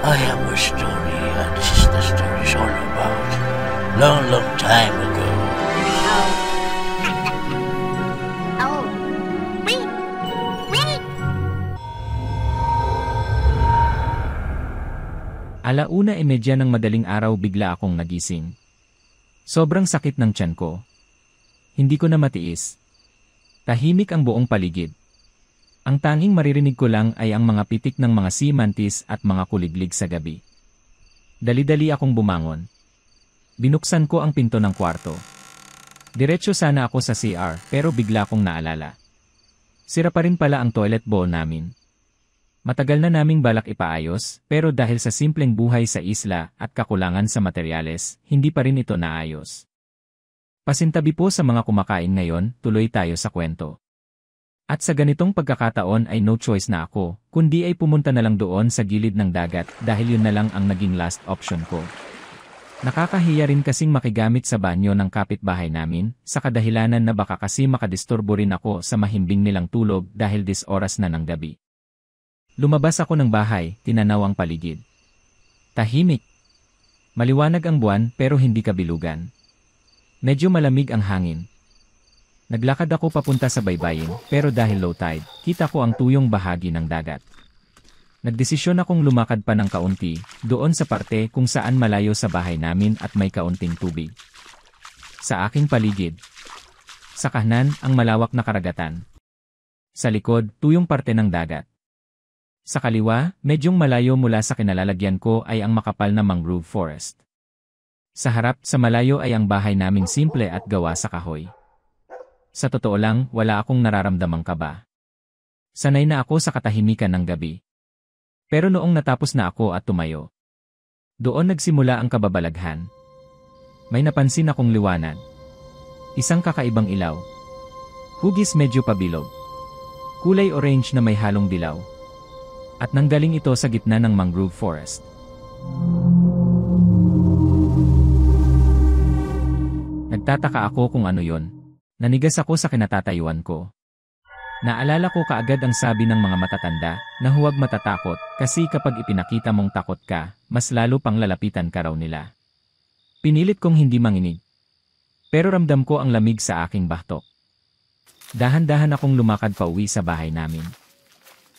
I have a story, and this is the story it's all about. Long, long time ago. Oh. Wait! Wait! 1:30 ng madaling araw bigla akong nagising. Sobrang sakit ng tiyan ko. Hindi ko na matiis. Tahimik ang buong paligid. Ang tanging maririnig ko lang ay ang mga pitik ng mga sea mantis at mga kuliglig sa gabi. Dali-dali akong bumangon. Binuksan ko ang pinto ng kwarto. Diretso sana ako sa CR pero bigla akong naalala. Sira pa rin pala ang toilet bowl namin. Matagal na naming balak ipaayos pero dahil sa simpleng buhay sa isla at kakulangan sa materyales, hindi pa rin ito naayos. Pasintabi po sa mga kumakain ngayon, tuloy tayo sa kwento. At sa ganitong pagkakataon ay no choice na ako, kundi ay pumunta na lang doon sa gilid ng dagat dahil yun na lang ang naging last option ko. Nakakahiya rin kasing makigamit sa banyo ng kapitbahay namin, sa kadahilanan na baka kasi makadisturbo rin ako sa mahimbing nilang tulog dahil oras na ng gabi. Lumabas ako ng bahay, tinanaw ang paligid. Tahimik. Maliwanag ang buwan pero hindi kabilugan. Medyo malamig ang hangin. Naglakad ako papunta sa baybayin, pero dahil low tide, kita ko ang tuyong bahagi ng dagat. Nagdesisyon akong lumakad pa ng kaunti, doon sa parte kung saan malayo sa bahay namin at may kaunting tubig. Sa aking paligid. Sa kanan, ang malawak na karagatan. Sa likod, tuyong parte ng dagat. Sa kaliwa, medyong malayo mula sa kinalalagyan ko ay ang makapal na mangrove forest. Sa harap, sa malayo ay ang bahay naming simple at gawa sa kahoy. Sa totoo lang, wala akong nararamdamang kaba. Sanay na ako sa katahimikan ng gabi. Pero noong natapos na ako at tumayo, doon nagsimula ang kababalaghan. May napansin akong liwanag. Isang kakaibang ilaw. Hugis medyo pabilog. Kulay orange na may halong dilaw. At nanggaling ito sa gitna ng mangrove forest. Nagtataka ako kung ano yon. Nanigas ako sa kinatatayuan ko. Naalala ko kaagad ang sabi ng mga matatanda na huwag matatakot kasi kapag ipinakita mong takot ka, mas lalo pang lalapitan ka raw nila. Pinilit kong hindi manginig. Pero ramdam ko ang lamig sa aking bahtok. Dahan-dahan akong lumakad pa uwi sa bahay namin.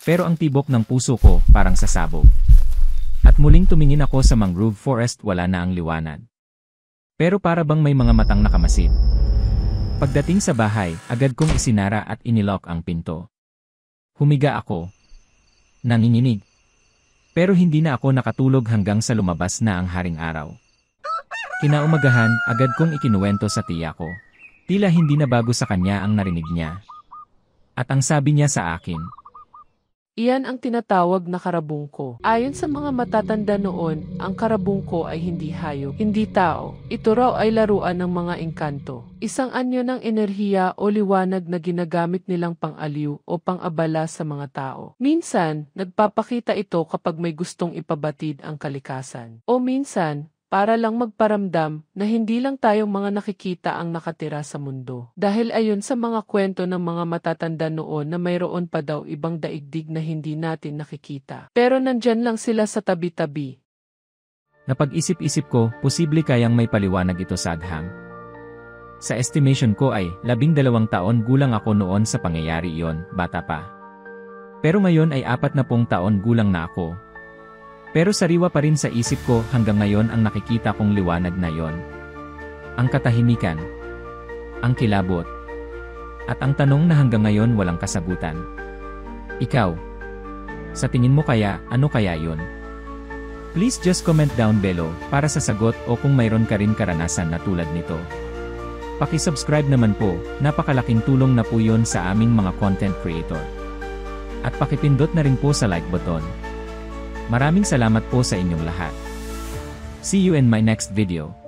Pero ang tibok ng puso ko parang sasabog. At muling tumingin ako sa mangrove forest, wala na ang liwanag. Pero para bang may mga matang nakamasid. Pagdating sa bahay, agad kong isinara at inilock ang pinto. Humiga ako. Nanginginig. Pero hindi na ako nakatulog hanggang sa lumabas na ang haring araw. Kinaumagahan, agad kong ikinuwento sa tiya ko. Tila hindi na bago sa kanya ang narinig niya. At ang sabi niya sa akin, iyan ang tinatawag na karabungko. Ayon sa mga matatanda noon, ang karabungko ay hindi hayop, hindi tao. Ito raw ay laruan ng mga engkanto. Isang anyo ng enerhiya o liwanag na ginagamit nilang pang-aliw o pang-abala sa mga tao. Minsan, nagpapakita ito kapag may gustong ipabatid ang kalikasan. O minsan, para lang magparamdam na hindi lang tayong mga nakikita ang nakatira sa mundo. Dahil ayon sa mga kwento ng mga matatanda noon na mayroon pa daw ibang daigdig na hindi natin nakikita. Pero nandyan lang sila sa tabi-tabi. Napag-isip-isip ko, posible kayang may paliwanag ito sa agham. Sa estimation ko ay 12 taon gulang ako noon sa pangyayari iyon, bata pa. Pero ngayon ay 40 taon gulang na ako. Pero sariwa pa rin sa isip ko hanggang ngayon ang nakikita kong liwanag na yon. Ang katahimikan, ang kilabot, at ang tanong na hanggang ngayon walang kasagutan. Ikaw, sa tingin mo kaya, ano kaya yon? Please just comment down below para sa sagot o kung mayroon ka rin karanasan na tulad nito. Paki-subscribe naman po, napakalaking tulong na po yon sa aming mga content creator. At pakipindot na rin po sa like button. Maraming salamat po sa inyong lahat. See you in my next video.